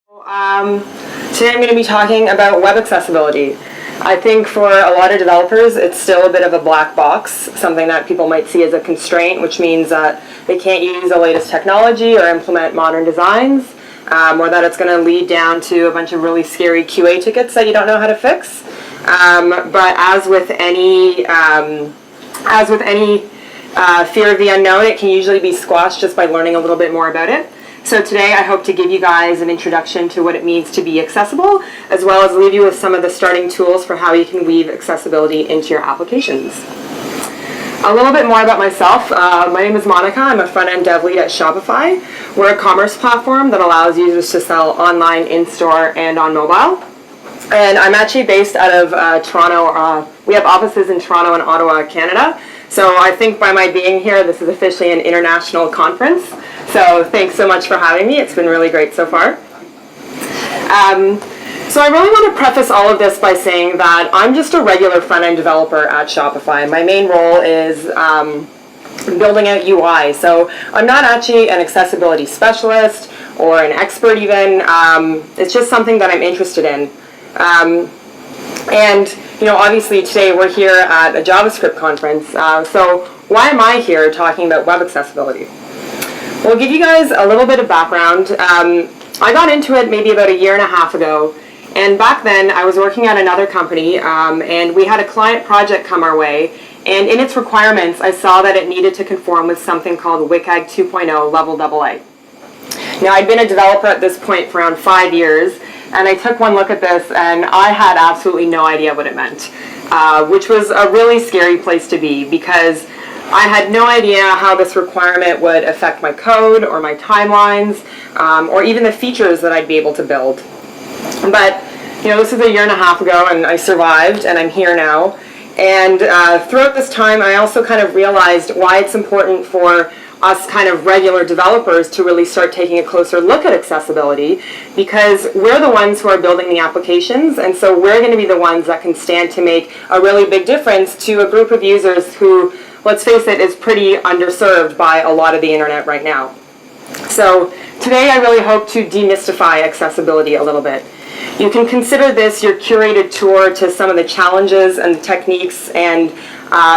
Today I'm going to be talking about web accessibility. I think for a lot of developers it's still a bit of a black box, something that people might see as a constraint, which means that they can't use the latest technology or implement modern designs, or that it's going to lead down to a bunch of really scary QA tickets that you don't know how to fix. But as with any fear of the unknown, it can usually be squashed just by learning a little bit more about it. So today I hope to give you guys an introduction to what it means to be accessible, as well as leave you with some of the starting tools for how you can weave accessibility into your applications. A little bit more about myself. My name is Monika. I'm a front-end dev lead at Shopify. We're a commerce platform that allows users to sell online, in-store, and on mobile. And I'm actually based out of Toronto. We have offices in Toronto and Ottawa, Canada. So I think by my being here, this is officially an international conference. So thanks so much for having me. It's been really great so far. So I really want to preface all of this by saying that I'm just a regular front-end developer at Shopify. My main role is building out UI. So I'm not actually an accessibility specialist or an expert even. It's just something that I'm interested in. And obviously today we're here at a JavaScript conference. So why am I here talking about web accessibility? Well, I'll give you guys a little bit of background. I got into it maybe about a year and a half ago. And back then I was working at another company, and we had a client project come our way. And in its requirements, I saw that it needed to conform with something called WCAG 2.0 Level AA. Now, I'd been a developer at this point for around 5 years. And I took one look at this, and I had absolutely no idea what it meant, which was a really scary place to be, because I had no idea how this requirement would affect my code or my timelines, or even the features that I'd be able to build. But this is a year and a half ago, and I survived, and I'm here now. And throughout this time, I also kind of realized why it's important for us kind of regular developers to really start taking a closer look at accessibility, because we're the ones who are building the applications, and so we're going to be the ones that can stand to make a really big difference to a group of users who, let's face it, is pretty underserved by a lot of the internet right now. So today I really hope to demystify accessibility a little bit. You can consider this your curated tour to some of the challenges and techniques and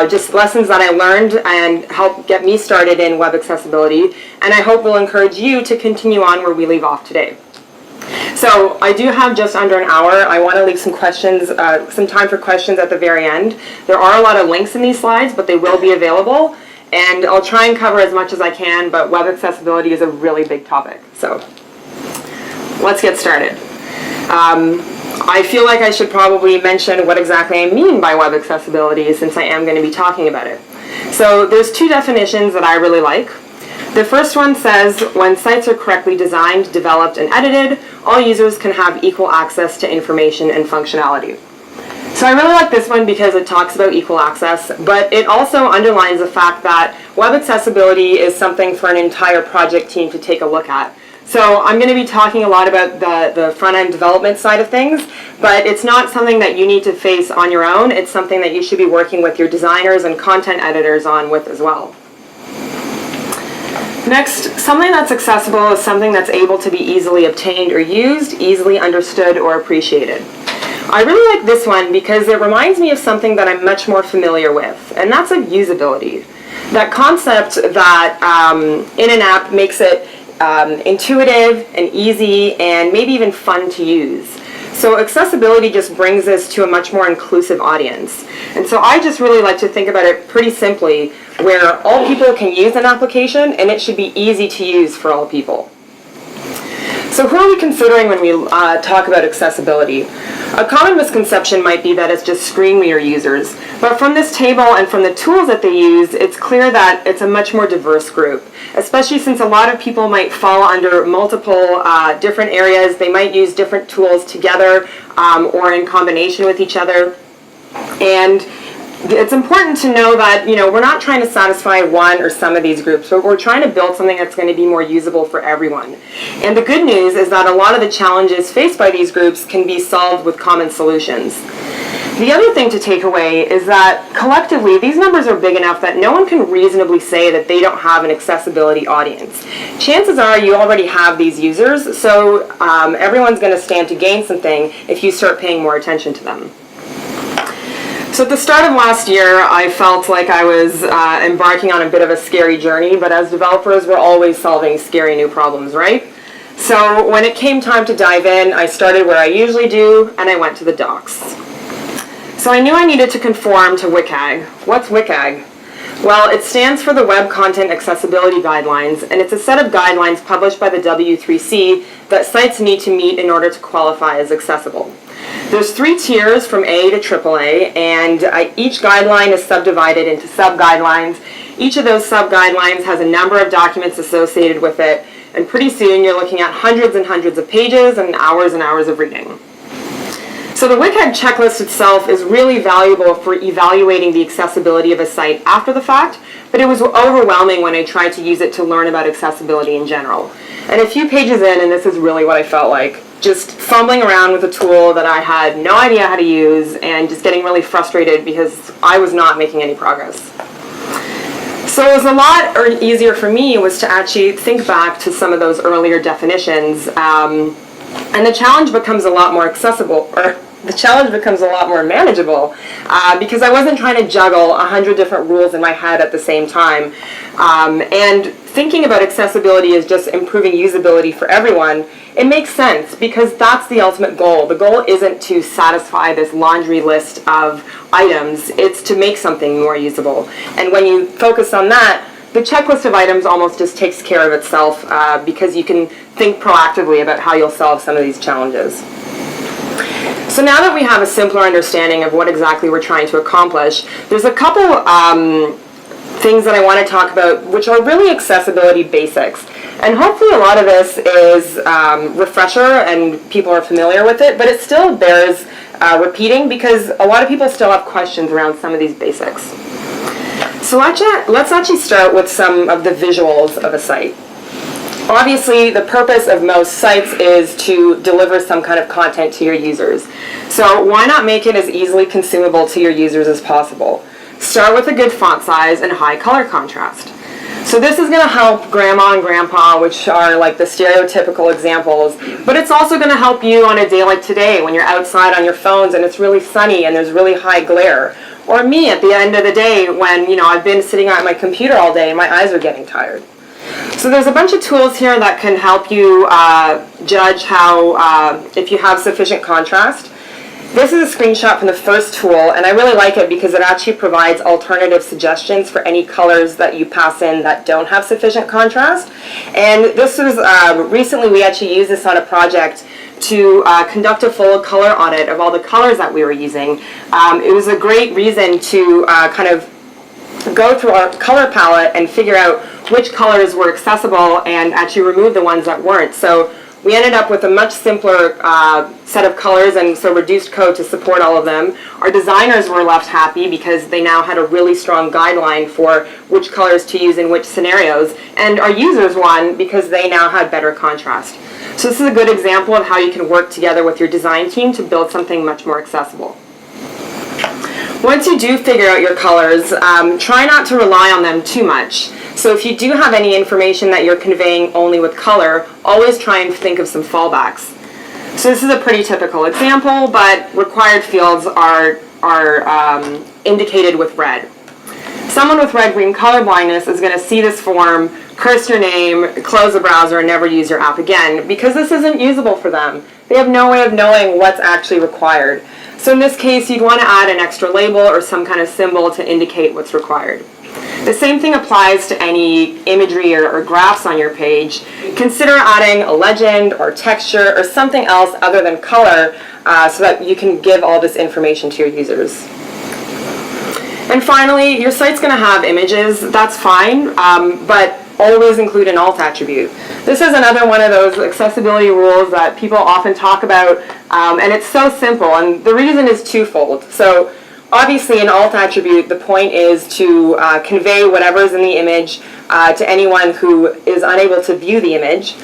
just lessons that I learned and help get me started in web accessibility, and I hope will encourage you to continue on where we leave off today. So I do have just under an hour. I want to leave some questions, some time for questions at the very end. There are a lot of links in these slides, but they will be available, and I'll try and cover as much as I can, but web accessibility is a really big topic. So let's get started. I feel like I should probably mention what exactly I mean by web accessibility, since I am going to be talking about it. So there's two definitions that I really like. The first one says, when sites are correctly designed, developed, and edited, all users can have equal access to information and functionality. So I really like this one because it talks about equal access, but it also underlines the fact that web accessibility is something for an entire project team to take a look at. So I'm going to be talking a lot about the front-end development side of things, but it's not something that you need to face on your own. It's something that you should be working with your designers and content editors on with as well. Next, something that's accessible is something that's able to be easily obtained or used, easily understood or appreciated. I really like this one because it reminds me of something that I'm much more familiar with, and that's of usability. That concept that in an app makes it intuitive and easy and maybe even fun to use. So accessibility just brings this to a much more inclusive audience. And so I just really like to think about it pretty simply, where all people can use an application and it should be easy to use for all people. So who are we considering when we talk about accessibility? A common misconception might be that it's just screen reader users, but from this table and from the tools that they use, it's clear that it's a much more diverse group, especially since a lot of people might fall under multiple different areas. They might use different tools together or in combination with each other. And it's important to know that we're not trying to satisfy one or some of these groups, but we're trying to build something that's going to be more usable for everyone. And the good news is that a lot of the challenges faced by these groups can be solved with common solutions. The other thing to take away is that collectively these numbers are big enough that no one can reasonably say that they don't have an accessibility audience. Chances are you already have these users, so everyone's going to stand to gain something if you start paying more attention to them. So at the start of last year, I felt like I was embarking on a bit of a scary journey, but as developers, we're always solving scary new problems, right? So when it came time to dive in, I started where I usually do, and I went to the docs. So I knew I needed to conform to WCAG. What's WCAG? Well, it stands for the Web Content Accessibility Guidelines, and it's a set of guidelines published by the W3C that sites need to meet in order to qualify as accessible. There's 3 tiers from A to AAA, and each guideline is subdivided into sub-guidelines. Each of those sub-guidelines has a number of documents associated with it, and pretty soon you're looking at hundreds and hundreds of pages and hours of reading. So the WCAG checklist itself is really valuable for evaluating the accessibility of a site after the fact, but it was overwhelming when I tried to use it to learn about accessibility in general. And a few pages in, and this is really what I felt like, just fumbling around with a tool that I had no idea how to use and just getting really frustrated because I was not making any progress. So it was a lot easier for me was to actually think back to some of those earlier definitions, and the challenge becomes a lot more accessible, or the challenge becomes a lot more manageable because I wasn't trying to juggle 100 different rules in my head at the same time. And thinking about accessibility as just improving usability for everyone, it makes sense because that's the ultimate goal. The goal isn't to satisfy this laundry list of items, it's to make something more usable. And when you focus on that, the checklist of items almost just takes care of itself because you can think proactively about how you'll solve some of these challenges. So now that we have a simpler understanding of what exactly we're trying to accomplish, there's a couple things that I want to talk about which are really accessibility basics. And hopefully a lot of this is refresher and people are familiar with it, but it still bears repeating because a lot of people still have questions around some of these basics. So let's actually start with some of the visuals of a site. Obviously, the purpose of most sites is to deliver some kind of content to your users. So why not make it as easily consumable to your users as possible? Start with a good font size and high color contrast. So this is going to help grandma and grandpa, which are like the stereotypical examples, but it's also going to help you on a day like today when you're outside on your phones and it's really sunny and there's really high glare. Or me at the end of the day when, I've been sitting at my computer all day and my eyes are getting tired. So there's a bunch of tools here that can help you judge how, if you have sufficient contrast. This is a screenshot from the first tool, and I really like it because it actually provides alternative suggestions for any colors that you pass in that don't have sufficient contrast. And this was, recently we actually used this on a project to conduct a full color audit of all the colors that we were using. It was a great reason to kind of go through our color palette and figure out which colors were accessible and actually remove the ones that weren't. So we ended up with a much simpler set of colors and so reduced code to support all of them. Our designers were left happy because they now had a really strong guideline for which colors to use in which scenarios. And our users won because they now had better contrast. So this is a good example of how you can work together with your design team to build something much more accessible. Once you do figure out your colors, try not to rely on them too much. So if you do have any information that you're conveying only with color, always try and think of some fallbacks. So this is a pretty typical example, but required fields are indicated with red. Someone with red-green color blindness is going to see this form, curse your name, close the browser, and never use your app again because this isn't usable for them. They have no way of knowing what's actually required. So in this case, you'd want to add an extra label or some kind of symbol to indicate what's required. The same thing applies to any imagery or graphs on your page. Consider adding a legend or texture or something else other than color so that you can give all this information to your users. And finally, your site's going to have images. That's fine, but always include an alt attribute. This is another one of those accessibility rules that people often talk about, and it's so simple, and the reason is twofold. So obviously an alt attribute, the point is to convey whatever's in the image to anyone who is unable to view the image.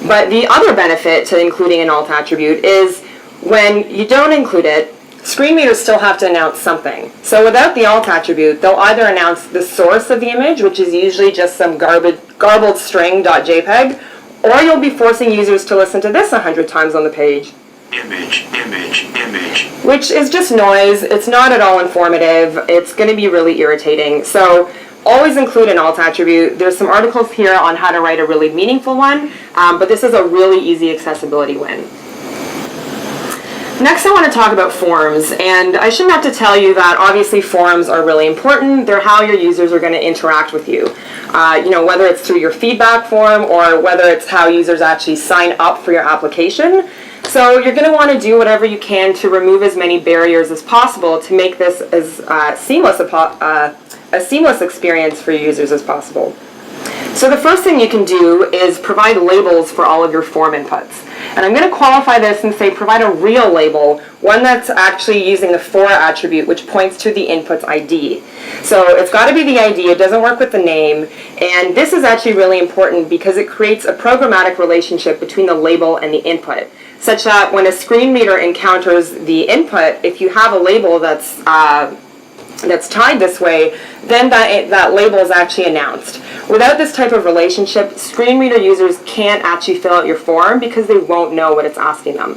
But the other benefit to including an alt attribute is when you don't include it, screen readers still have to announce something. So without the alt attribute, they'll either announce the source of the image, which is usually just some garbled string.jpg, or you'll be forcing users to listen to this 100 times on the page. Image, image, image. Which is just noise. It's not at all informative. It's going to be really irritating. So always include an alt attribute. There's some articles here on how to write a really meaningful one, but this is a really easy accessibility win. Next, I want to talk about forms, and I shouldn't have to tell you that obviously forms are really important. They're how your users are going to interact with you. Whether it's through your feedback form or whether it's how users actually sign up for your application. So you're going to want to do whatever you can to remove as many barriers as possible to make this as seamless experience for your users as possible. So the first thing you can do is provide labels for all of your form inputs. And I'm going to qualify this and say provide a real label, one that's actually using the for attribute, which points to the input's ID. So it's got to be the ID, it doesn't work with the name, and this is actually really important because it creates a programmatic relationship between the label and the input, such that when a screen reader encounters the input, if you have a label that's tied this way, then that label is actually announced. Without this type of relationship, screen reader users can't actually fill out your form because they won't know what it's asking them.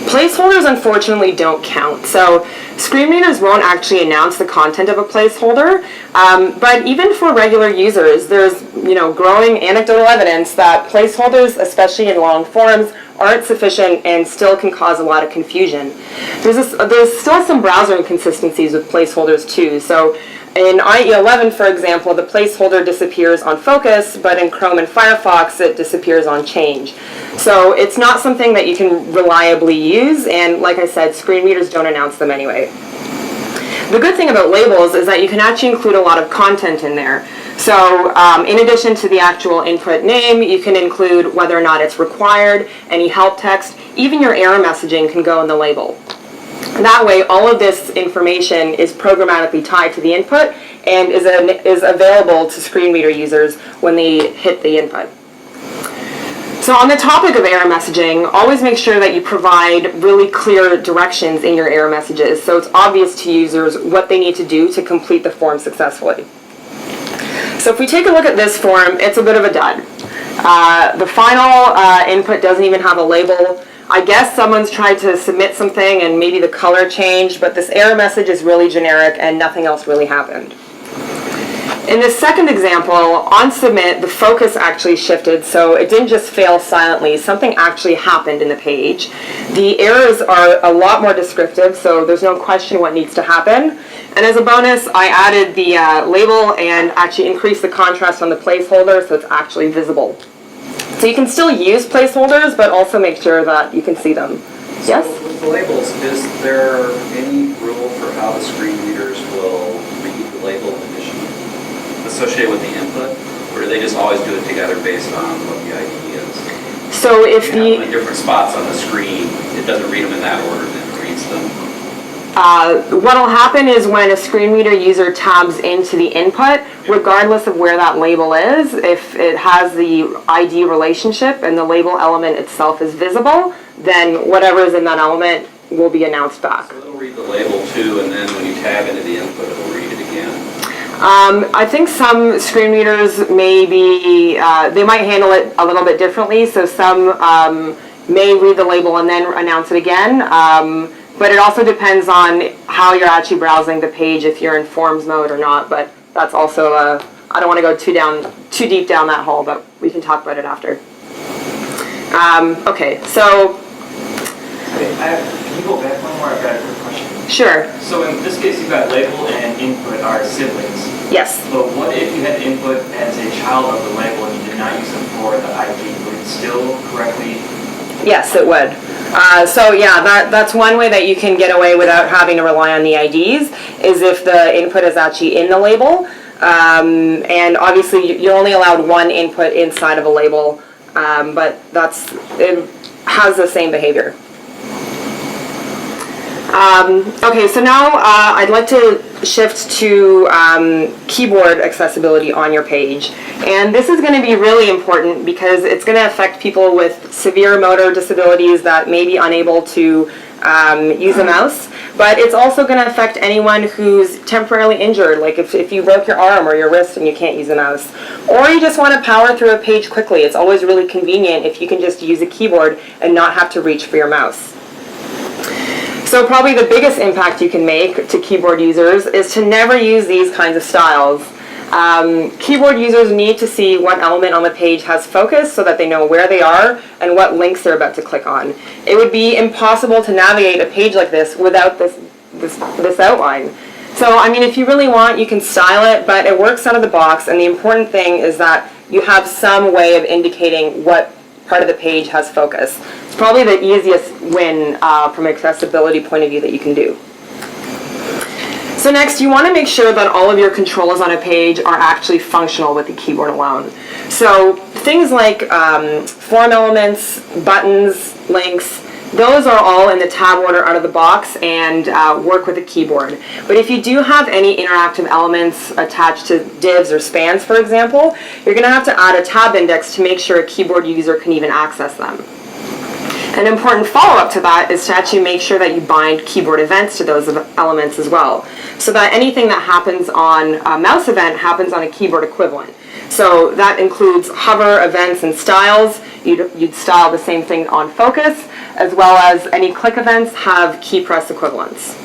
Placeholders unfortunately don't count, so screen readers won't actually announce the content of a placeholder, but even for regular users, there's growing anecdotal evidence that placeholders, especially in long forms, aren't sufficient and still can cause a lot of confusion. There's still some browser inconsistencies with placeholders too. So in IE11, for example, the placeholder disappears on focus, but in Chrome and Firefox, it disappears on change. So it's not something that you can reliably use, and like I said, screen readers don't announce them anyway. The good thing about labels is that you can actually include a lot of content in there. So in addition to the actual input name, you can include whether or not it's required, any help text, even your error messaging can go in the label. That way, all of this information is programmatically tied to the input and is available to screen reader users when they hit the input. So on the topic of error messaging, always make sure that you provide really clear directions in your error messages so it's obvious to users what they need to do to complete the form successfully. So if we take a look at this form, it's a bit of a dud. The final input doesn't even have a label. I guess someone's tried to submit something and maybe the color changed, but this error message is really generic and nothing else really happened. In this second example, on submit, the focus actually shifted, so it didn't just fail silently. Something actually happened in the page. The errors are a lot more descriptive, so there's no question what needs to happen. And as a bonus, I added the label and actually increased the contrast on the placeholder so it's actually visible. So you can still use placeholders, but also make sure that you can see them. Yes? So with the labels, is there any rule for how the screen readers will read the label initially associated with the input? Or do they just always do it together based on what the ID is? So if you have different spots on the screen, it doesn't read them in that order, then it reads them. What will happen is when a screen reader user tabs into the input, regardless of where that label is, if it has the ID relationship and the label element itself is visible, then whatever is in that element will be announced back. So it'll read the label too, and then when you tab into the input, it'll read it again. I think some screen readers maybe, they might handle it a little bit differently, so some may read the label and then announce it again. But it also depends on how you're actually browsing the page, if you're in forms mode or not. But that's also I don't want to go too deep down that hole, but we can talk about it after. Okay, so. Can you go back one more? I've got a quick question. Sure. So in this case, you've got label and input are siblings. Yes. But what if you had input as a child of the label and you did not use them for the ID? Would it still correctly? Yes, it would. So yeah, that's one way that you can get away without having to rely on the IDs, is if the input is actually in the label. And obviously you're only allowed one input inside of a label, but it has the same behavior. Okay, so now I'd like to shift to keyboard accessibility on your page. And this is going to be really important because it's going to affect people with severe motor disabilities that may be unable to use a mouse, but it's also going to affect anyone who's temporarily injured, like if you broke your arm or your wrist and you can't use a mouse. Or you just want to power through a page quickly. It's always really convenient if you can just use a keyboard and not have to reach for your mouse. So probably the biggest impact you can make to keyboard users is to never use these kinds of styles. Keyboard users need to see what element on the page has focus so that they know where they are and what links they're about to click on. It would be impossible to navigate a page like this without this outline. So, I mean, if you really want, you can style it, but it works out of the box, and the important thing is that you have some way of indicating what part of the page has focus. It's probably the easiest win from an accessibility point of view that you can do. So next, you want to make sure that all of your controls on a page are actually functional with the keyboard alone. So things like form elements, buttons, links, those are all in the tab order out of the box and work with the keyboard. But if you do have any interactive elements attached to divs or spans, for example, you're going to have to add a tab index to make sure a keyboard user can even access them. An important follow-up to that is to actually make sure that you bind keyboard events to those elements as well, so that anything that happens on a mouse event happens on a keyboard equivalent. So that includes hover events and styles. You'd style the same thing on focus, as well as any click events have key press equivalents.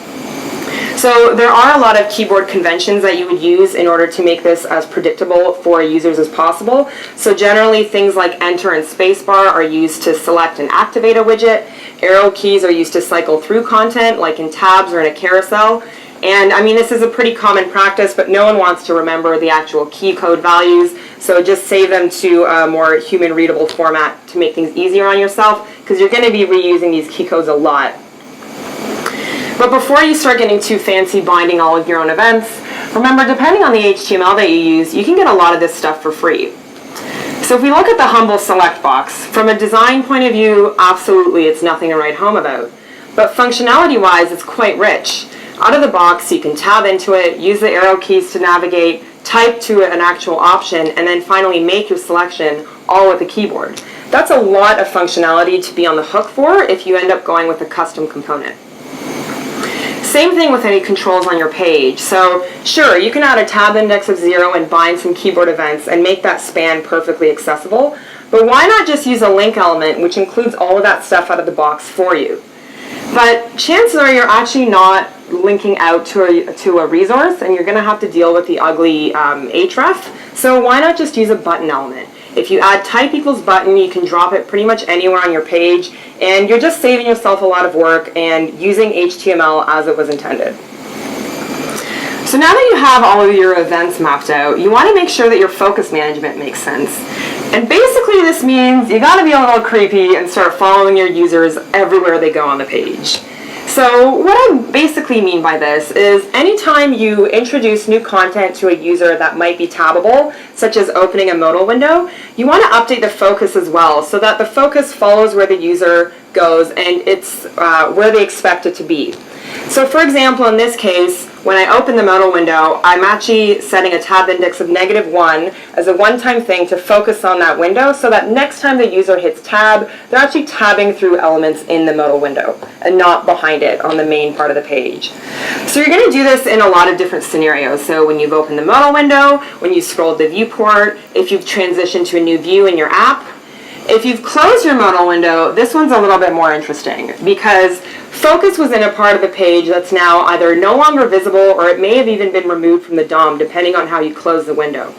So there are a lot of keyboard conventions that you would use in order to make this as predictable for users as possible. So generally things like enter and spacebar are used to select and activate a widget. Arrow keys are used to cycle through content, like in tabs or in a carousel. And I mean, this is a pretty common practice, but no one wants to remember the actual key code values. So just save them to a more human readable format to make things easier on yourself, because you're going to be reusing these key codes a lot. But before you start getting too fancy binding all of your own events, remember, depending on the HTML that you use, you can get a lot of this stuff for free. So if we look at the humble select box, from a design point of view, absolutely it's nothing to write home about. But functionality-wise, it's quite rich. Out of the box, you can tab into it, use the arrow keys to navigate, type to an actual option, and then finally make your selection all with the keyboard. That's a lot of functionality to be on the hook for if you end up going with a custom component. Same thing with any controls on your page. So sure, you can add a tab index of 0 and bind some keyboard events and make that span perfectly accessible, but why not just use a link element which includes all of that stuff out of the box for you? But chances are you're actually not linking out to a resource, and you're going to have to deal with the ugly href, so why not just use a button element? If you add type equals button, you can drop it pretty much anywhere on your page, and you're just saving yourself a lot of work and using HTML as it was intended. So now that you have all of your events mapped out, you want to make sure that your focus management makes sense. And basically this means you got to be a little creepy and start following your users everywhere they go on the page. So what I basically mean by this is anytime you introduce new content to a user that might be tabbable, such as opening a modal window, you want to update the focus as well so that the focus follows where the user goes and it's where they expect it to be. So for example, in this case, when I open the modal window, I'm actually setting a tab index of -1 as a one-time thing to focus on that window so that next time the user hits tab, they're actually tabbing through elements in the modal window and not behind it on the main part of the page. So you're going to do this in a lot of different scenarios. So when you've opened the modal window, when you scroll the viewport, if you've transitioned to a new view in your app. If you've closed your modal window, this one's a little bit more interesting because focus was in a part of the page that's now either no longer visible or it may have even been removed from the DOM depending on how you close the window.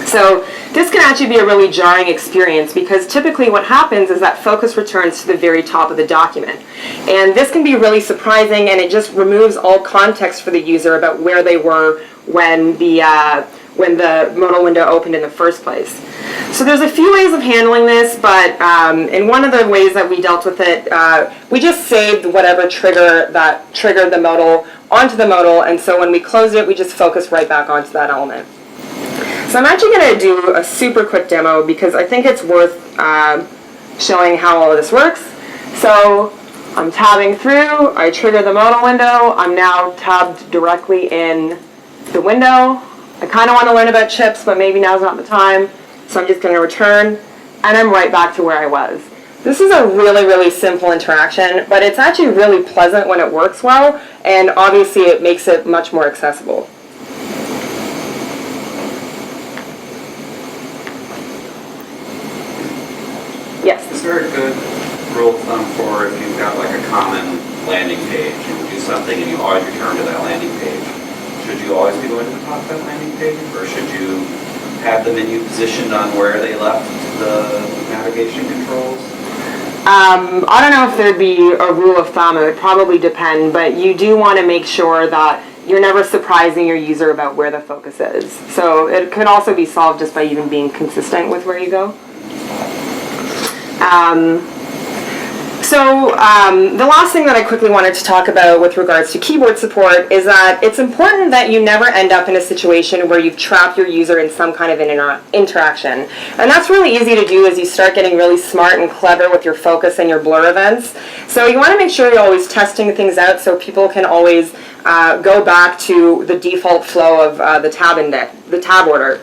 So this can actually be a really jarring experience because typically what happens is that focus returns to the very top of the document. And this can be really surprising and it just removes all context for the user about where they were when the modal window opened in the first place. So there's a few ways of handling this, but in one of the ways that we dealt with it, we just saved whatever trigger that triggered the modal onto the modal, and so when we closed it, we just focused right back onto that element. So I'm actually going to do a super quick demo because I think it's worth showing how all of this works. So I'm tabbing through, I trigger the modal window, I'm now tabbed directly in the window. I kind of want to learn about chips, but maybe now's not the time. So I'm just going to return, and I'm right back to where I was. This is a really, really simple interaction, but it's actually really pleasant when it works well, and obviously it makes it much more accessible. Yes? Is there a good rule of thumb for if you've got like a common landing page, you do something and you always return to that landing page? Should you always be going to the top of that landing page, or should you have the menu positioned on where they left the navigation controls? I don't know if there'd be a rule of thumb. It would probably depend, but you do want to make sure that you're never surprising your user about where the focus is. So it could also be solved just by even being consistent with where you go. The last thing that I quickly wanted to talk about with regards to keyboard support is that it's important that you never end up in a situation where you've trapped your user in some kind of an interaction. And that's really easy to do as you start getting really smart and clever with your focus and your blur events. So you want to make sure you're always testing things out so people can always go back to the default flow of the tab order.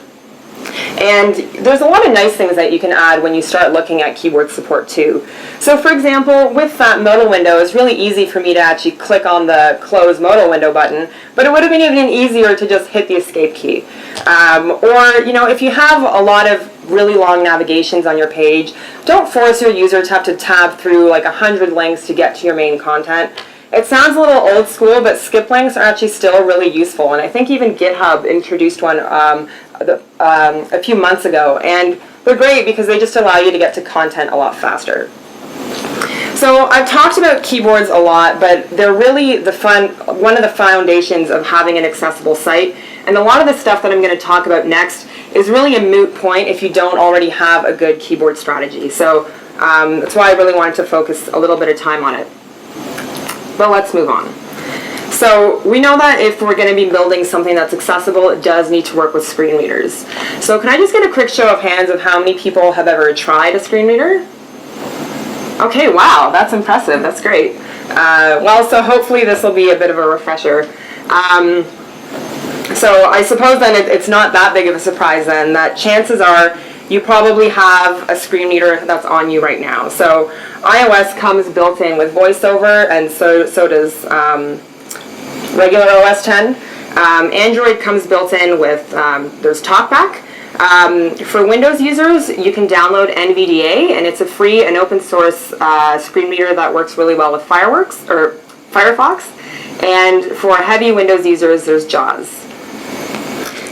And there's a lot of nice things that you can add when you start looking at keyboard support too. So for example, with that modal window, it's really easy for me to actually click on the close modal window button, but it would have been even easier to just hit the escape key. Or, if you have a lot of really long navigations on your page, don't force your user to have to tab through like 100 links to get to your main content. It sounds a little old school, but skip links are actually still really useful, and I think even GitHub introduced one a few months ago, and they're great because they just allow you to get to content a lot faster. So I've talked about keyboards a lot, but they're really one of the foundations of having an accessible site, and a lot of the stuff that I'm going to talk about next is really a moot point if you don't already have a good keyboard strategy. So that's why I really wanted to focus a little bit of time on it. But let's move on. So we know that if we're going to be building something that's accessible, it does need to work with screen readers. So can I just get a quick show of hands of how many people have ever tried a screen reader? Okay, wow, that's impressive. That's great. So hopefully this will be a bit of a refresher. So I suppose then it's not that big of a surprise then that chances are you probably have a screen reader that's on you right now. So iOS comes built in with VoiceOver, and so does regular OS 10. Android comes built in with, there's TalkBack. For Windows users, you can download NVDA, and it's a free and open source screen reader that works really well with Firefox. And for heavy Windows users, there's JAWS.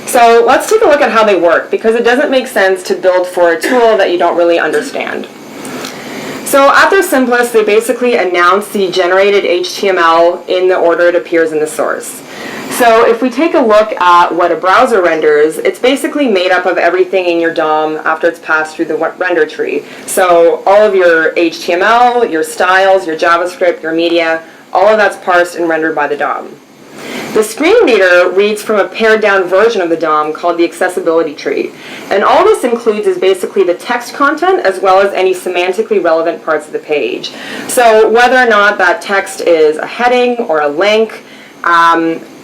So let's take a look at how they work, because it doesn't make sense to build for a tool that you don't really understand. So at their simplest, they basically announce the generated HTML in the order it appears in the source. So if we take a look at what a browser renders, it's basically made up of everything in your DOM after it's passed through the render tree. So all of your HTML, your styles, your JavaScript, your media, all of that's parsed and rendered by the DOM. The screen reader reads from a pared down version of the DOM called the Accessibility tree. And all this includes is basically the text content as well as any semantically relevant parts of the page. So whether or not that text is a heading or a link,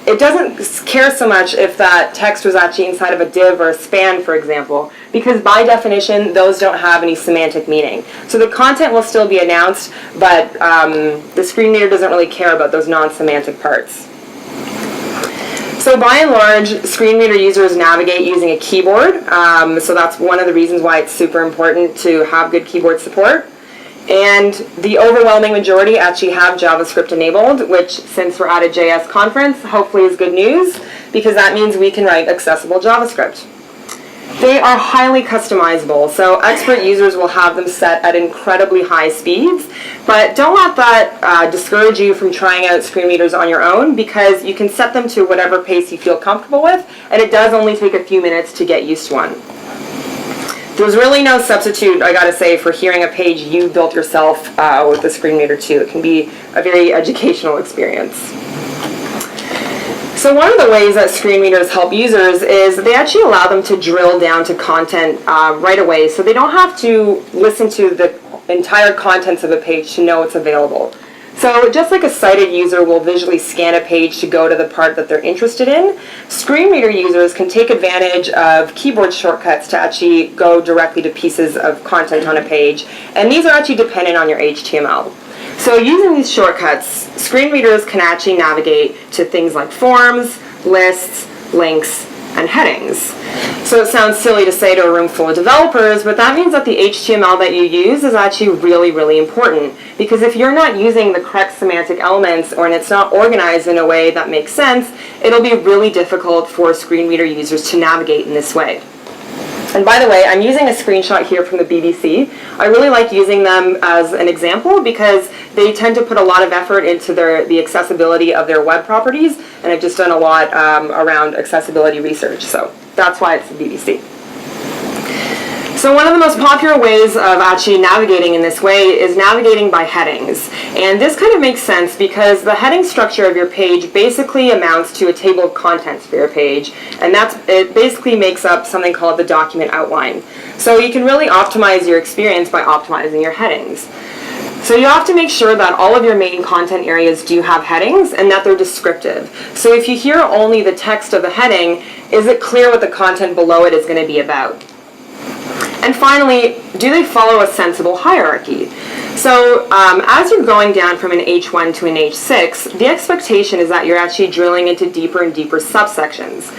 it doesn't care so much if that text was actually inside of a div or a span, for example, because by definition, those don't have any semantic meaning. So the content will still be announced, but the screen reader doesn't really care about those non-semantic parts. So by and large, screen reader users navigate using a keyboard. So that's one of the reasons why it's super important to have good keyboard support. And the overwhelming majority actually have JavaScript enabled, which, since we're at a JS conference, hopefully is good news, because that means we can write accessible JavaScript. They are highly customizable, so expert users will have them set at incredibly high speeds, but don't let that discourage you from trying out screen readers on your own, because you can set them to whatever pace you feel comfortable with, and it does only take a few minutes to get used to one. There's really no substitute, I gotta say, for hearing a page you built yourself with the screen reader too. It can be a very educational experience. So one of the ways that screen readers help users is they actually allow them to drill down to content right away, so they don't have to listen to the entire contents of a page to know it's available. So just like a sighted user will visually scan a page to go to the part that they're interested in, screen reader users can take advantage of keyboard shortcuts to actually go directly to pieces of content on a page, and these are actually dependent on your HTML. So using these shortcuts, screen readers can actually navigate to things like forms, lists, links, and headings. So it sounds silly to say to a room full of developers, but that means that the HTML that you use is actually really, really important. Because if you're not using the correct semantic elements or it's not organized in a way that makes sense, it'll be really difficult for screen reader users to navigate in this way. And by the way, I'm using a screenshot here from the BBC. I really like using them as an example because they tend to put a lot of effort into the accessibility of their web properties, and I've just done a lot around accessibility research, so that's why it's the BBC. So one of the most popular ways of actually navigating in this way is navigating by headings. And this kind of makes sense because the heading structure of your page basically amounts to a table of contents for your page, and it basically makes up something called the document outline. So you can really optimize your experience by optimizing your headings. So you have to make sure that all of your main content areas do have headings and that they're descriptive. So if you hear only the text of the heading, is it clear what the content below it is going to be about? And finally, do they follow a sensible hierarchy? So as you're going down from an H1 to an H6, the expectation is that you're actually drilling into deeper and deeper subsections.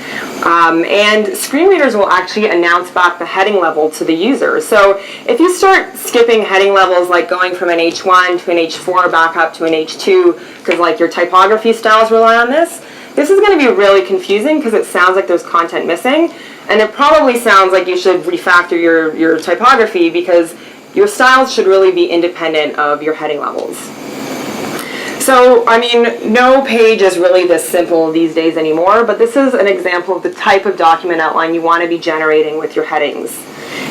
And screen readers will actually announce back the heading level to the user. So if you start skipping heading levels, like going from an H1 to an H4 back up to an H2, because like your typography styles rely on this is going to be really confusing because it sounds like there's content missing. And it probably sounds like you should refactor your typography because your styles should really be independent of your heading levels. So, I mean, no page is really this simple these days anymore, but this is an example of the type of document outline you want to be generating with your headings.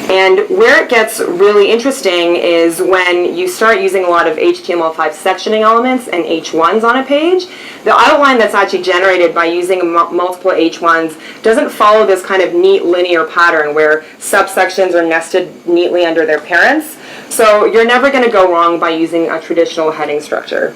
And where it gets really interesting is when you start using a lot of HTML5 sectioning elements and H1s on a page. The outline that's actually generated by using multiple H1s doesn't follow this kind of neat linear pattern where subsections are nested neatly under their parents. So you're never going to go wrong by using a traditional heading structure.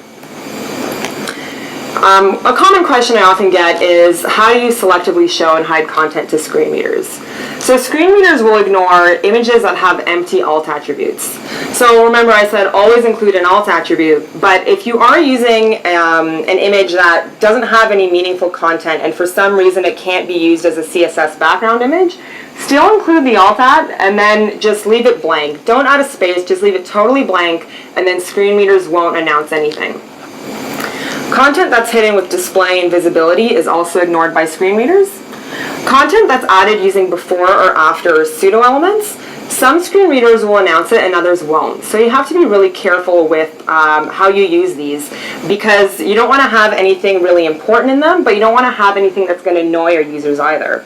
A common question I often get is, how do you selectively show and hide content to screen readers? So screen readers will ignore images that have empty alt attributes. So remember I said always include an alt attribute, but if you are using an image that doesn't have any meaningful content and for some reason it can't be used as a CSS background image, still include the alt at and then just leave it blank. Don't add a space, just leave it totally blank, and then screen readers won't announce anything. Content that's hidden with display and visibility is also ignored by screen readers. Content that's added using before or after pseudo elements, some screen readers will announce it and others won't. So you have to be really careful with how you use these because you don't want to have anything really important in them, but you don't want to have anything that's going to annoy your users either.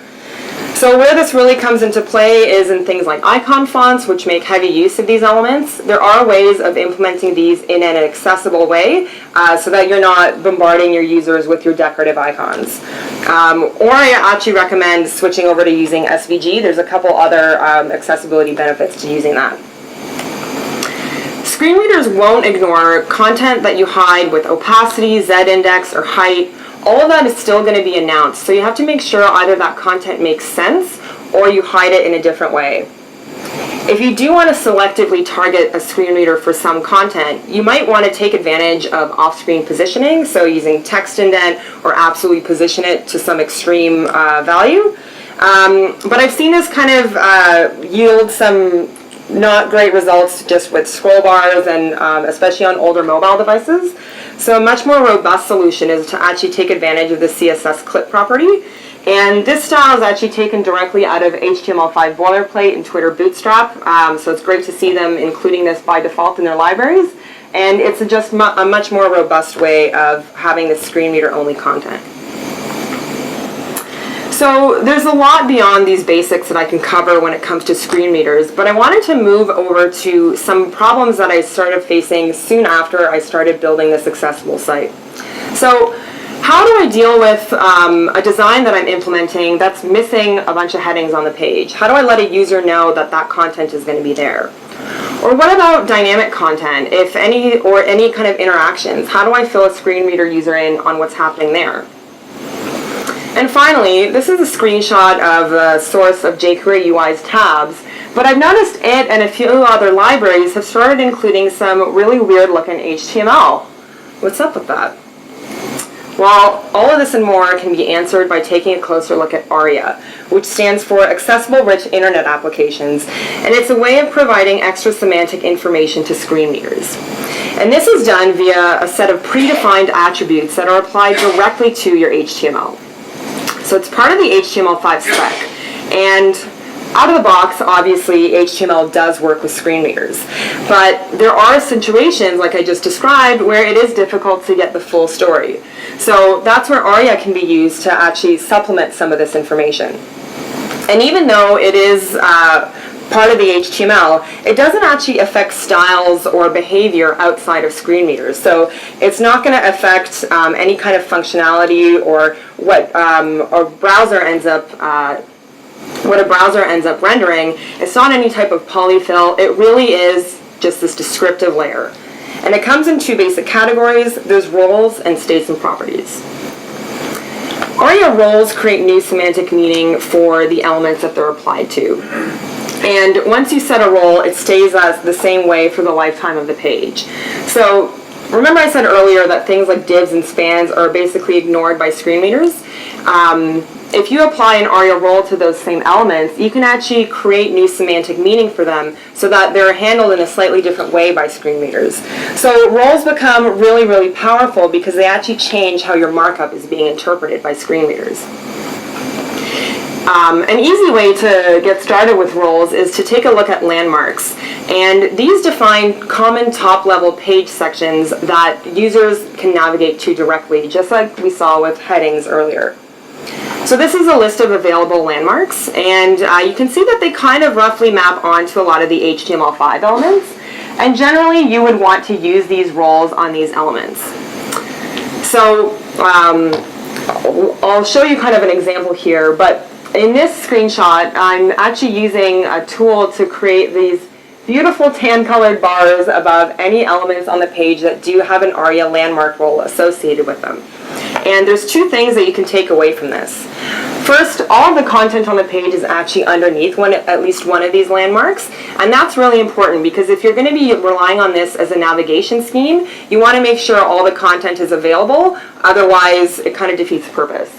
So where this really comes into play is in things like icon fonts, which make heavy use of these elements. There are ways of implementing these in an accessible way so that you're not bombarding your users with your decorative icons. Or I actually recommend switching over to using SVG. There's a couple other accessibility benefits to using that. Screen readers won't ignore content that you hide with opacity, Z-index, or height. All of that is still going to be announced, so you have to make sure either that content makes sense or you hide it in a different way. If you do want to selectively target a screen reader for some content, you might want to take advantage of off-screen positioning, so using text indent or absolutely position it to some extreme value. But I've seen this kind of yield some not great results just with scroll bars and especially on older mobile devices. So a much more robust solution is to actually take advantage of the CSS clip property. And this style is actually taken directly out of HTML5 boilerplate and Twitter Bootstrap. So it's great to see them including this by default in their libraries. And it's just a much more robust way of having the screen reader only content. So there's a lot beyond these basics that I can cover when it comes to screen readers, but I wanted to move over to some problems that I started facing soon after I started building this accessible site. So how do I deal with a design that I'm implementing that's missing a bunch of headings on the page? How do I let a user know that that content is going to be there? Or what about dynamic content, if any, or any kind of interactions? How do I fill a screen reader user in on what's happening there? And finally, this is a screenshot of a source of jQuery UI's tabs, but I've noticed it and a few other libraries have started including some really weird looking HTML. What's up with that? Well, all of this and more can be answered by taking a closer look at ARIA, which stands for Accessible Rich Internet Applications, and it's a way of providing extra semantic information to screen readers. And this is done via a set of predefined attributes that are applied directly to your HTML. So it's part of the HTML5 spec, and out of the box, obviously, HTML does work with screen readers. But there are situations, like I just described, where it is difficult to get the full story. So that's where ARIA can be used to actually supplement some of this information. And even though it is part of the HTML, it doesn't actually affect styles or behavior outside of screen readers. So it's not going to affect any kind of functionality or what a browser ends up rendering. It's not any type of polyfill. It really is just this descriptive layer. And it comes in two basic categories. There's roles and states and properties. ARIA roles create new semantic meaning for the elements that they're applied to. And once you set a role, it stays as the same way for the lifetime of the page. So remember I said earlier that things like divs and spans are basically ignored by screen readers? If you apply an ARIA role to those same elements, you can actually create new semantic meaning for them so that they're handled in a slightly different way by screen readers. So roles become really, really powerful because they actually change how your markup is being interpreted by screen readers. An easy way to get started with roles is to take a look at landmarks. And these define common top-level page sections that users can navigate to directly, just like we saw with headings earlier. So this is a list of available landmarks, and you can see that they kind of roughly map onto a lot of the HTML5 elements. And generally, you would want to use these roles on these elements. So I'll show you kind of an example here, but in this screenshot, I'm actually using a tool to create these beautiful tan-colored bars above any elements on the page that do have an ARIA landmark role associated with them. And there's two things that you can take away from this. First, all of the content on the page is actually underneath at least one of these landmarks, and that's really important because if you're going to be relying on this as a navigation scheme, you want to make sure all the content is available, otherwise it kind of defeats the purpose.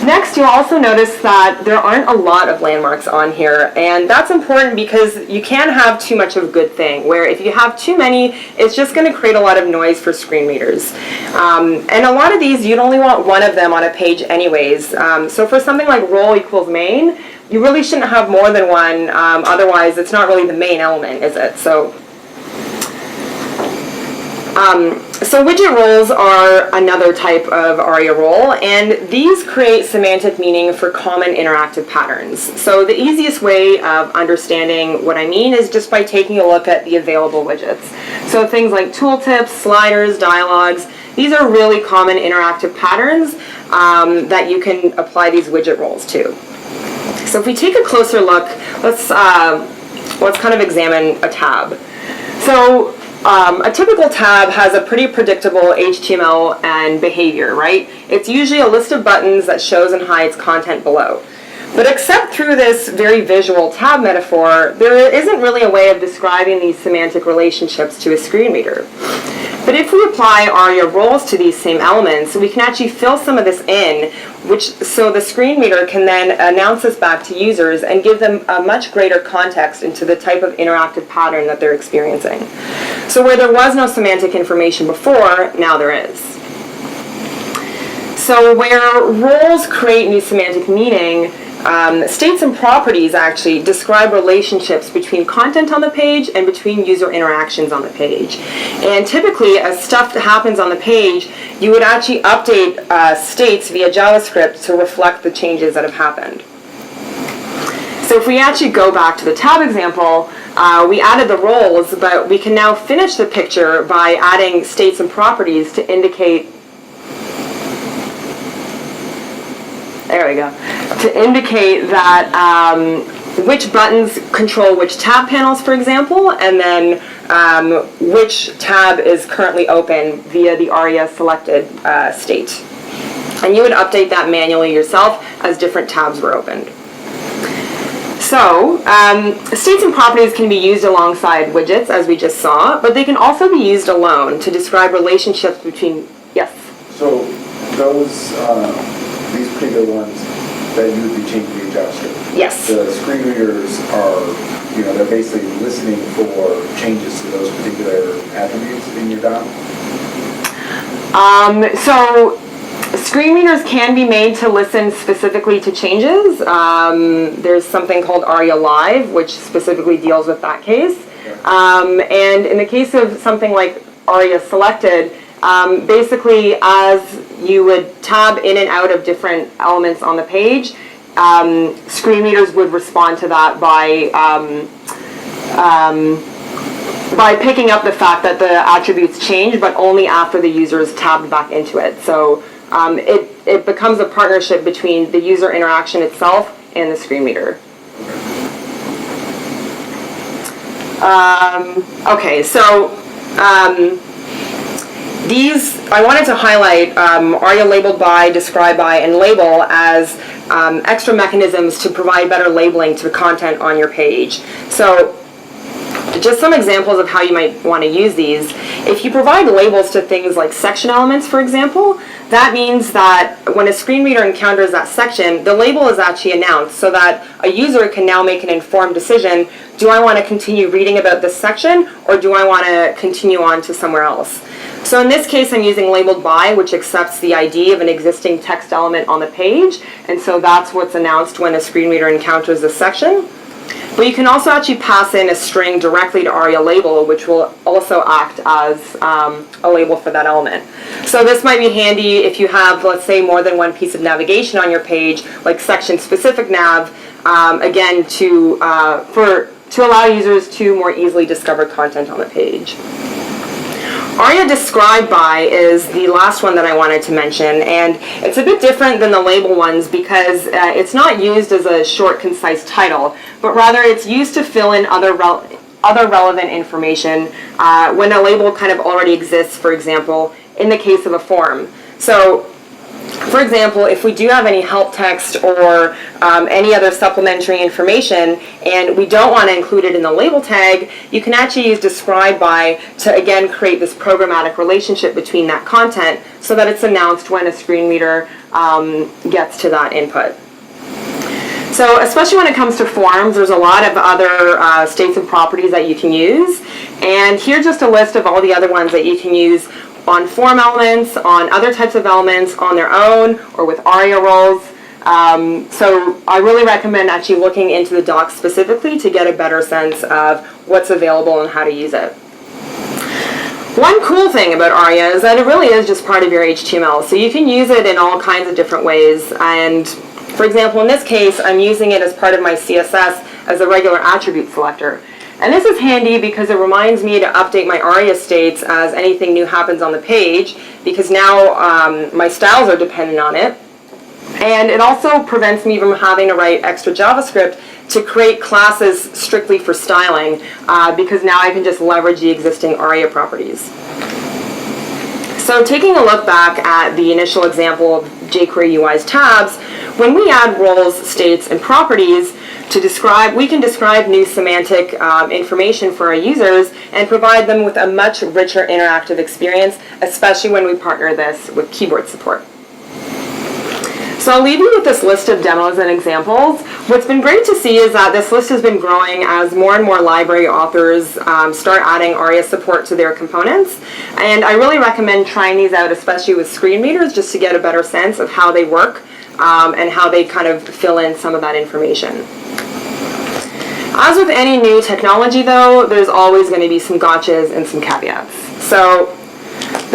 Next, you'll also notice that there aren't a lot of landmarks on here, and that's important because you can have too much of a good thing, where if you have too many, it's just going to create a lot of noise for screen readers. And a lot of these, you'd only want one of them on a page anyways. So for something like role equals main, you really shouldn't have more than one, otherwise it's not really the main element, is it? So widget roles are another type of ARIA role, and these create semantic meaning for common interactive patterns. So the easiest way of understanding what I mean is just by taking a look at the available widgets. So things like tooltips, sliders, dialogues, these are really common interactive patterns that you can apply these widget roles to. So if we take a closer look, let's kind of examine a tab. So a typical tab has a pretty predictable HTML and behavior, right? It's usually a list of buttons that shows and hides content below. But except through this very visual tab metaphor, there isn't really a way of describing these semantic relationships to a screen reader. But if we apply ARIA roles to these same elements, we can actually fill some of this in, so the screen reader can then announce this back to users and give them a much greater context into the type of interactive pattern that they're experiencing. So where there was no semantic information before, now there is. So where roles create new semantic meaning, states and properties actually describe relationships between content on the page and between user interactions on the page. And typically, as stuff happens on the page, you would actually update states via JavaScript to reflect the changes that have happened. So if we actually go back to the tab example, we added the roles, but we can now finish the picture by adding states and properties to indicate, there we go, to indicate that which buttons control which tab panels, for example, and then which tab is currently open via the ARIA selected state. And you would update that manually yourself as different tabs were opened. So, states and properties can be used alongside widgets, as we just saw, but they can also be used alone to describe relationships between, yes? So those, these particular ones that you would be changing your JavaScript. Yes. The screen readers are, they're basically listening for changes to those particular attributes in your DOM? So screen readers can be made to listen specifically to changes. There's something called ARIA Live, which specifically deals with that case. And in the case of something like ARIA Selected, basically as you would tab in and out of different elements on the page, screen readers would respond to that by picking up the fact that the attributes change, but only after the user is tabbed back into it. So it becomes a partnership between the user interaction itself and the screen reader. Okay, so these, I wanted to highlight ARIA labeled by, describe by, and label as extra mechanisms to provide better labeling to the content on your page. So just some examples of how you might want to use these. If you provide labels to things like section elements, for example, that means that when a screen reader encounters that section, the label is actually announced so that a user can now make an informed decision. Do I want to continue reading about this section, or do I want to continue on to somewhere else? So in this case, I'm using labeled by, which accepts the ID of an existing text element on the page, and so that's what's announced when a screen reader encounters this section. But you can also actually pass in a string directly to ARIA label, which will also act as a label for that element. So this might be handy if you have, let's say, more than one piece of navigation on your page, like section-specific nav, again, to allow users to more easily discover content on the page. ARIA describe by is the last one that I wanted to mention, and it's a bit different than the label ones because it's not used as a short, concise title, but rather it's used to fill in other relevant information when a label kind of already exists, for example, in the case of a form. So, for example, if we do have any help text or any other supplementary information and we don't want to include it in the label tag, you can actually use describe by to again create this programmatic relationship between that content so that it's announced when a screen reader gets to that input. So especially when it comes to forms, there's a lot of other states and properties that you can use. And here's just a list of all the other ones that you can use on form elements, on other types of elements, on their own, or with ARIA roles. So I really recommend actually looking into the docs specifically to get a better sense of what's available and how to use it. One cool thing about ARIA is that it really is just part of your HTML. So you can use it in all kinds of different ways. And for example, in this case, I'm using it as part of my CSS as a regular attribute selector. And this is handy because it reminds me to update my ARIA states as anything new happens on the page, because now my styles are dependent on it. And it also prevents me from having to write extra JavaScript to create classes strictly for styling, because now I can just leverage the existing ARIA properties. So taking a look back at the initial example of jQuery UI's tabs, when we add roles, states, and properties to describe, we can describe new semantic information for our users and provide them with a much richer interactive experience, especially when we partner this with keyboard support. So I'll leave you with this list of demos and examples. What's been great to see is that this list has been growing as more and more library authors start adding ARIA support to their components. And I really recommend trying these out, especially with screen readers, just to get a better sense of how they work and how they kind of fill in some of that information. As with any new technology, though, there's always going to be some gotchas and some caveats. So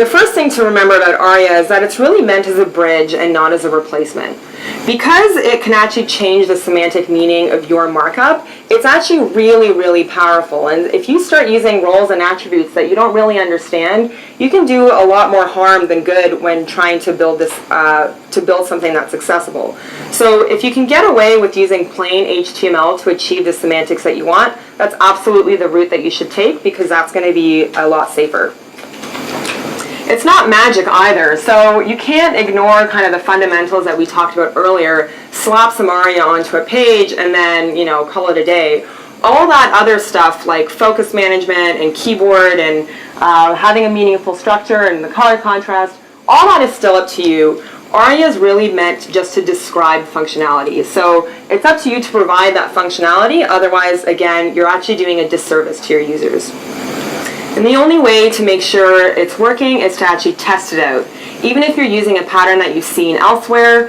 The first thing to remember about ARIA is that it's really meant as a bridge and not as a replacement. Because it can actually change the semantic meaning of your markup, it's actually really, really powerful. And if you start using roles and attributes that you don't really understand, you can do a lot more harm than good when trying to build this, to build something that's accessible. So if you can get away with using plain HTML to achieve the semantics that you want, that's absolutely the route that you should take, because that's going to be a lot safer. It's not magic either, so you can't ignore kind of the fundamentals that we talked about earlier, slap some ARIA onto a page and then, you know, call it a day. All that other stuff like focus management and keyboard and having a meaningful structure and the color contrast, all that is still up to you. ARIA is really meant just to describe functionality, so it's up to you to provide that functionality, otherwise, again, you're actually doing a disservice to your users. And the only way to make sure it's working is to actually test it out. Even if you're using a pattern that you've seen elsewhere,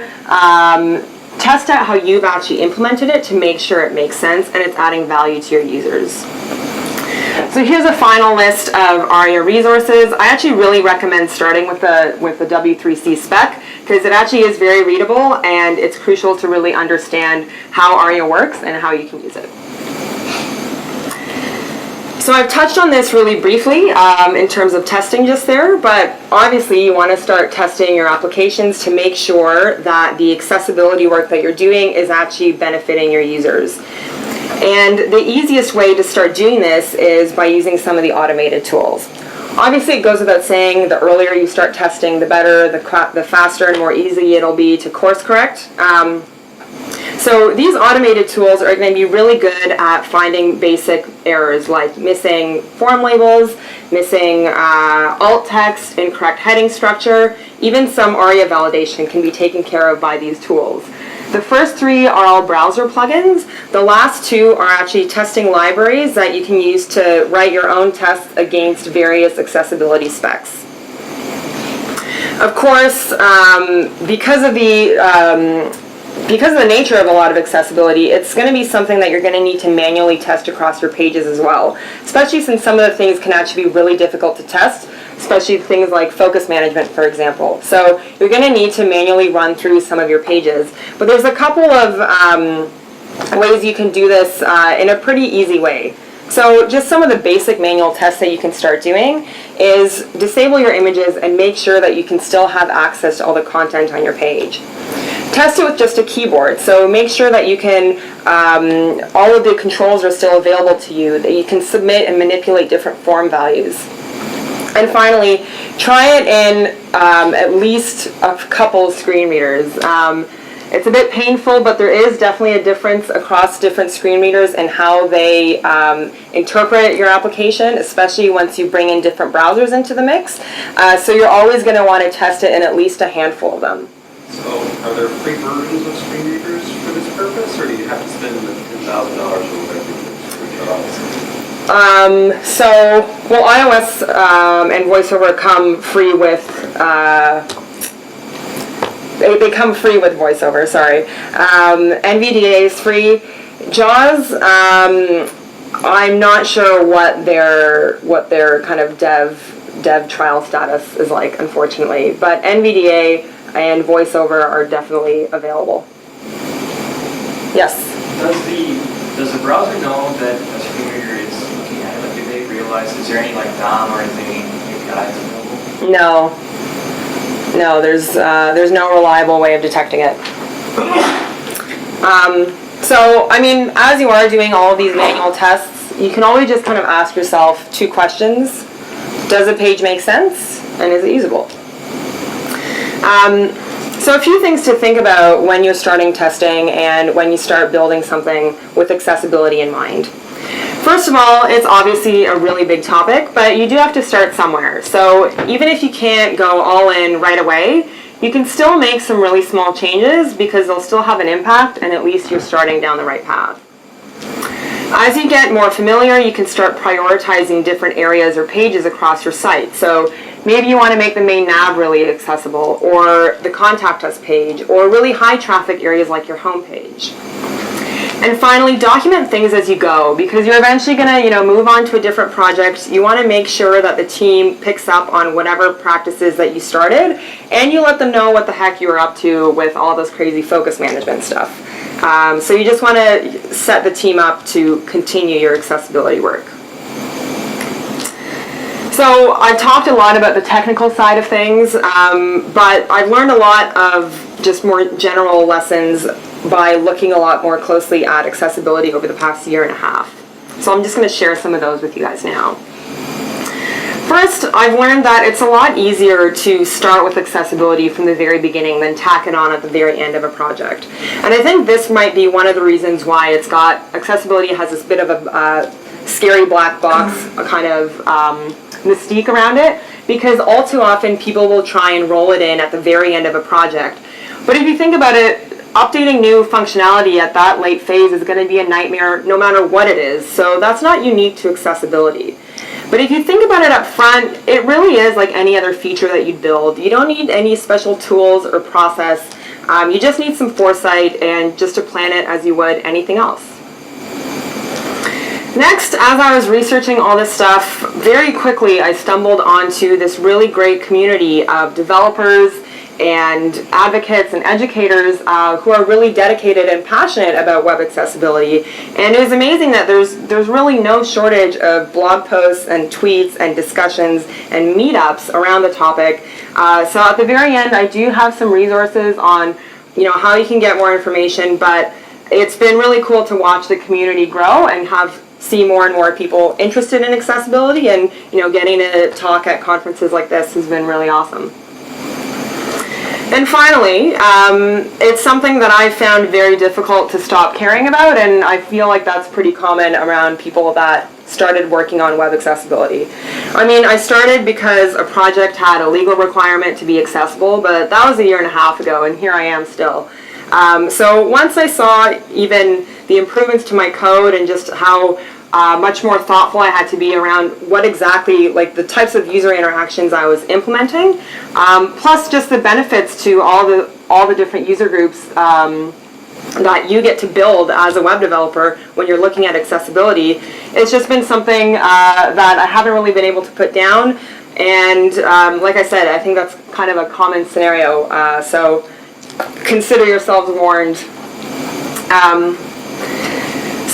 test out how you've actually implemented it to make sure it makes sense and it's adding value to your users. So here's a final list of ARIA resources. I actually really recommend starting with the W3C spec, because it actually is very readable and it's crucial to really understand how ARIA works and how you can use it. So I've touched on this really briefly in terms of testing just there, but obviously you want to start testing your applications to make sure that the accessibility work that you're doing is actually benefiting your users. And the easiest way to start doing this is by using some of the automated tools. Obviously, it goes without saying, the earlier you start testing, the better, the faster and more easy it'll be to course correct. So these automated tools are going to be really good at finding basic errors like missing form labels, missing alt text, incorrect heading structure. Even some ARIA validation can be taken care of by these tools. The first three are all browser plugins. The last two are actually testing libraries that you can use to write your own tests against various accessibility specs. Of course, because of the nature of a lot of accessibility, it's going to be something that you're going to need to manually test across your pages as well, especially since some of the things can actually be really difficult to test, especially things like focus management, for example. So you're going to need to manually run through some of your pages. But there's a couple of ways you can do this in a pretty easy way. So just some of the basic manual tests that you can start doing is disable your images and make sure that you can still have access to all the content on your page. Test it with just a keyboard, so make sure that you can, all of the controls are still available to you, that you can submit and manipulate different form values. And finally, try it in at least a couple screen readers. It's a bit painful, but there is definitely a difference across different screen readers and how they interpret your application, especially once you bring in different browsers into the mix. So you're always going to want to test it in at least a handful of them. So are there free versions of screen readers for this purpose, or do you have to spend the $10,000 or whatever for Well, iOS and VoiceOver come free with, they come free with VoiceOver, sorry. NVDA is free. JAWS, I'm not sure what their kind of dev trial status is like, unfortunately, but NVDA and VoiceOver are definitely available. Yes? Does the browser know that a screen reader is looking at it? Like, do they realize, is there any like DOM or anything APIs available? No, there's no reliable way of detecting it. So, I mean, as you are doing all of these manual tests, you can always just kind of ask yourself two questions. Does a page make sense? And is it usable? So a few things to think about when you're starting testing and when you start building something with accessibility in mind. First of all, it's obviously a really big topic, but you do have to start somewhere. So even if you can't go all in right away, you can still make some really small changes because they'll still have an impact, and at least you're starting down the right path. As you get more familiar, you can start prioritizing different areas or pages across your site. So maybe you want to make the main nav really accessible, or the contact us page, or really high traffic areas like your home page. And finally, document things as you go, because you're eventually going to, move on to a different project. You want to make sure that the team picks up on whatever practices that you started, and you let them know what the heck you were up to with all this crazy focus management stuff. So you just want to set the team up to continue your accessibility work. So I've talked a lot about the technical side of things, but I've learned a lot of just more general lessons by looking a lot more closely at accessibility over the past year and a half. So I'm just going to share some of those with you guys now. First, I've learned that it's a lot easier to start with accessibility from the very beginning than tack it on at the very end of a project. And I think this might be one of the reasons why accessibility has this bit of a scary black box, a kind of mystique around it, because all too often people will try and roll it in at the very end of a project. But if you think about it, updating new functionality at that late phase is going to be a nightmare no matter what it is, so that's not unique to accessibility. But if you think about it up front, it really is like any other feature that you'd build. You don't need any special tools or process. You just need some foresight and just to plan it as you would anything else. Next, as I was researching all this stuff, very quickly I stumbled onto this really great community of developers and advocates and educators who are really dedicated and passionate about web accessibility. And it was amazing that there's really no shortage of blog posts and tweets and discussions and meetups around the topic. So at the very end, I do have some resources on how you can get more information, but it's been really cool to watch the community grow and see more and more people interested in accessibility, and getting to talk at conferences like this has been really awesome. And finally, it's something that I found very difficult to stop caring about, and I feel like that's pretty common around people that started working on web accessibility. I mean, I started because a project had a legal requirement to be accessible, but that was a year and a half ago, and here I am still. So once I saw even the improvements to my code and just how much more thoughtful I had to be around what exactly, like the types of user interactions I was implementing, plus just the benefits to all the different user groups that you get to build as a web developer when you're looking at accessibility. It's just been something that I haven't really been able to put down, and like I said, I think that's kind of a common scenario, so consider yourselves warned.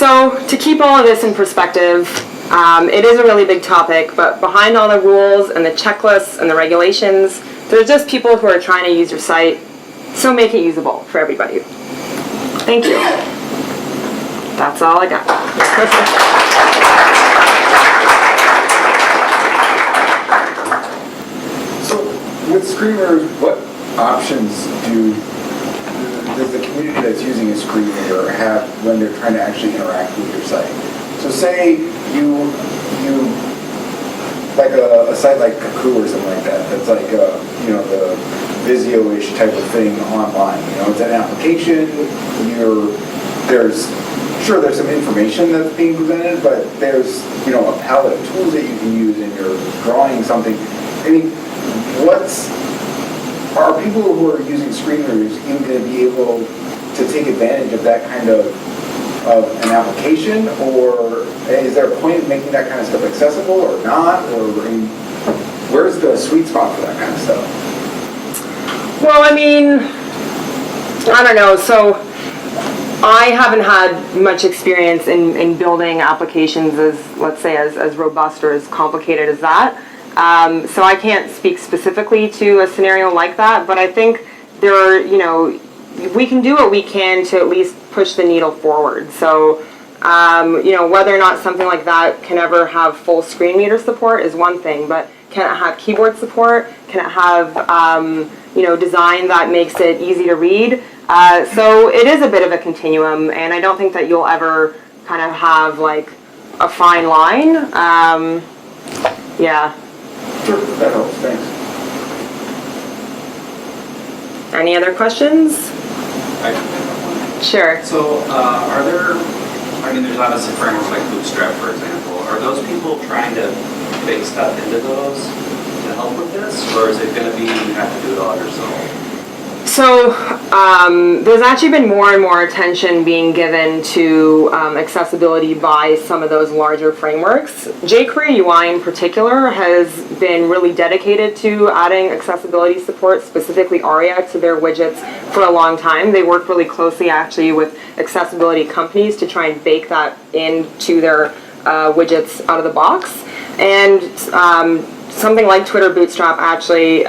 So to keep all of this in perspective, it is a really big topic, but behind all the rules and the checklists and the regulations, there's just people who are trying to use your site, so make it usable for everybody. Thank you. That's all I got. So with Screeners, what options does the community that's using a screen reader have when they're trying to actually interact with your site? So say you like a site like Kaku or something like that, that's like the Visio-ish type of thing online. It's an application. There's some information that's being presented, but there's a palette of tools that you can use, and you're drawing something. I mean, are people who are using screen readers even going to be able to take advantage of that kind of an application, or is there a point in making that kind of stuff accessible or not? Or where's the sweet spot for that kind of stuff? Well, I mean, I don't know. So I haven't had much experience in building applications as robust or as complicated as that. So I can't speak specifically to a scenario like that, but I think there are, we can do what we can to at least push the needle forward. So, whether or not something like that can ever have full screen reader support is one thing, but can it have keyboard support? Can it have, design that makes it easy to read? So it is a bit of a continuum, and I don't think that you'll ever kind of have like a fine line. Yeah. Sure, that helps, thanks. Any other questions? Sure. So there's obviously frameworks like Bootstrap, for example. Are those people trying to bake stuff into those to help with this? Or is it going to be you have to do it all yourself? So there's actually been more and more attention being given to accessibility by some of those larger frameworks. jQuery UI in particular has been really dedicated to adding accessibility support, specifically ARIA, to their widgets for a long time. They work really closely actually with accessibility companies to try and bake that into their widgets out of the box. And something like Twitter Bootstrap actually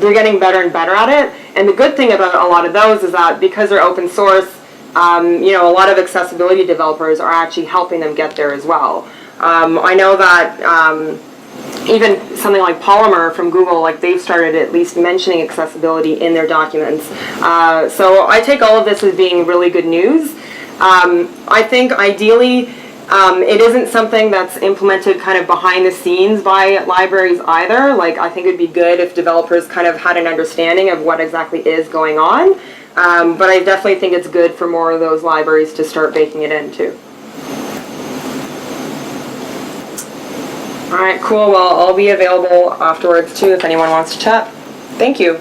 they're getting better and better at it. And the good thing about a lot of those is that because they're open source, a lot of accessibility developers are actually helping them get there as well. I know that even something like Polymer from Google, like they've started at least mentioning accessibility in their documents. So I take all of this as being really good news. I think ideally, it isn't something that's implemented kind of behind the scenes by libraries either. Like, I think it'd be good if developers kind of had an understanding of what exactly is going on. But I definitely think it's good for more of those libraries to start baking it in too. All right, cool. Well, I'll be available afterwards too if anyone wants to chat. Thank you.